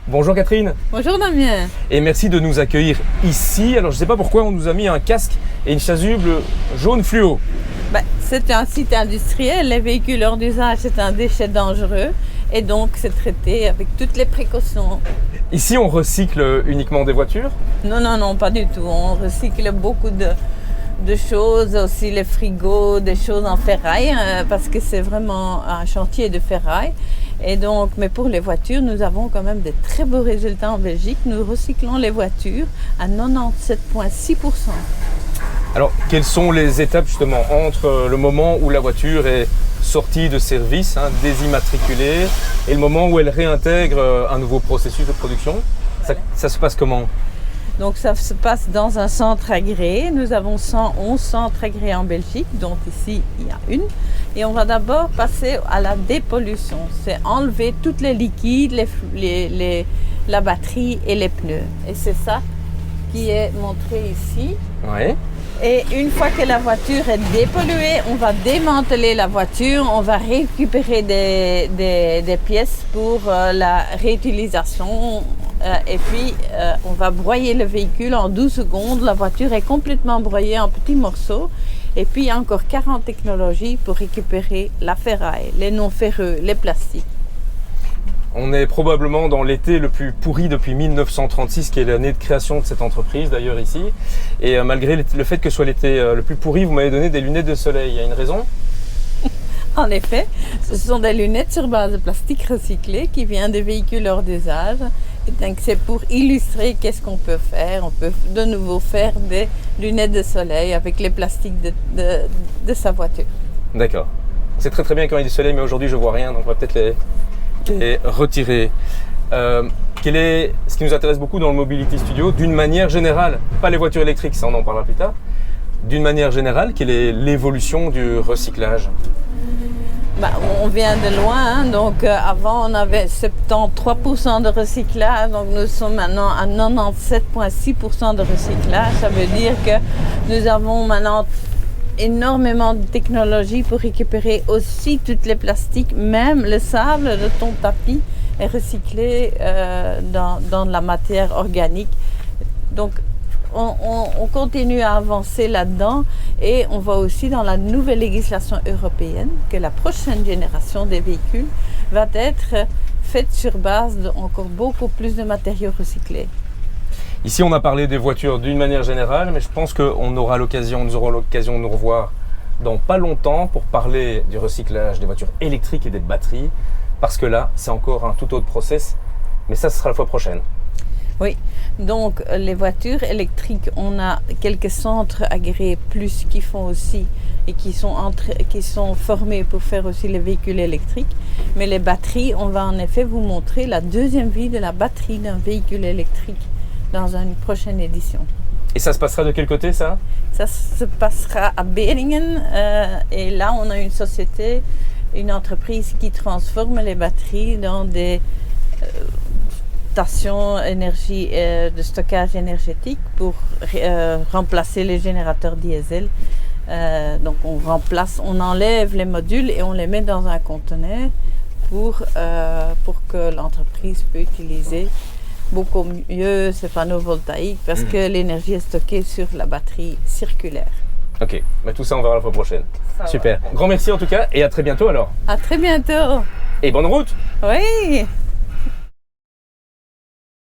Bonjour Catherine. Bonjour Damien. Et merci de nous accueillir ici. Alors je ne sais pas pourquoi on nous a mis un casque et une chasuble jaune fluo. C'est un site industriel, les véhicules hors d'usage c'est un déchet dangereux et donc c'est traité avec toutes les précautions. Ici on recycle uniquement des voitures? Non, pas du tout. On recycle beaucoup de choses, aussi les frigos, des choses en ferraille parce que c'est vraiment un chantier de ferraille. Et donc, mais pour les voitures, nous avons quand même des très beaux résultats en Belgique. Nous recyclons les voitures à 97,6%. Alors, quelles sont les étapes justement entre le moment où la voiture est sortie de service, désimmatriculée, et le moment où elle réintègre un nouveau processus de production? Ça se passe comment? Donc ça se passe dans un centre agréé. Nous avons 111 centres agréés en Belgique, dont ici il y a une. Et on va d'abord passer à la dépollution. C'est enlever tous les liquides, la batterie et les pneus. Et c'est ça qui est montré ici. Ouais. Et une fois que la voiture est dépolluée, on va démanteler la voiture, on va récupérer des pièces pour la réutilisation. Et puis, on va broyer le véhicule en 12 secondes. La voiture est complètement broyée en petits morceaux. Et puis, il y a encore 40 technologies pour récupérer la ferraille, les non ferreux, les plastiques. On est probablement dans l'été le plus pourri depuis 1936, qui est l'année de création de cette entreprise, d'ailleurs ici. Et malgré le fait que ce soit l'été le plus pourri, vous m'avez donné des lunettes de soleil. Il y a une raison? En effet, ce sont des lunettes sur base de plastique recyclé qui viennent des véhicules hors d'usage. Donc c'est pour illustrer qu'est-ce qu'on peut faire. On peut de nouveau faire des lunettes de soleil avec les plastiques de sa voiture. D'accord. C'est très bien quand il y a du soleil, mais aujourd'hui je vois rien, donc on va peut-être les retirer. Quel est ce qui nous intéresse beaucoup dans le Mobility Studio, d'une manière générale, pas les voitures électriques, ça on en parlera plus tard, d'une manière générale, quelle est l'évolution du recyclage? On vient de loin, donc avant on avait 73% de recyclage, donc nous sommes maintenant à 97,6% de recyclage. Ça veut dire que nous avons maintenant énormément de technologies pour récupérer aussi tous les plastiques, même le sable de ton tapis est recyclé dans la matière organique. Donc on continue à avancer là-dedans et on voit aussi dans la nouvelle législation européenne que la prochaine génération des véhicules va être faite sur base de encore beaucoup plus de matériaux recyclés. Ici, on a parlé des voitures d'une manière générale, mais je pense nous aurons l'occasion de nous revoir dans pas longtemps pour parler du recyclage des voitures électriques et des batteries, parce que là, c'est encore un tout autre process, mais ça, ce sera la fois prochaine. Oui, donc les voitures électriques, on a quelques centres agréés plus qui font aussi et qui sont formés pour faire aussi les véhicules électriques. Mais les batteries, on va en effet vous montrer la deuxième vie de la batterie d'un véhicule électrique dans une prochaine édition. Et ça se passera de quel côté ça? Ça se passera à Beringen et là on a une société, une entreprise qui transforme les batteries dans des stations de stockage énergétique pour remplacer les générateurs diesel. Donc on enlève les modules et on les met dans un conteneur pour que l'entreprise puisse utiliser beaucoup mieux ces panneaux voltaïques parce que l'énergie est stockée sur la batterie circulaire. Ok, tout ça on verra la fois prochaine. Super. Grand merci en tout cas et à très bientôt alors. À très bientôt. Et bonne route. Oui.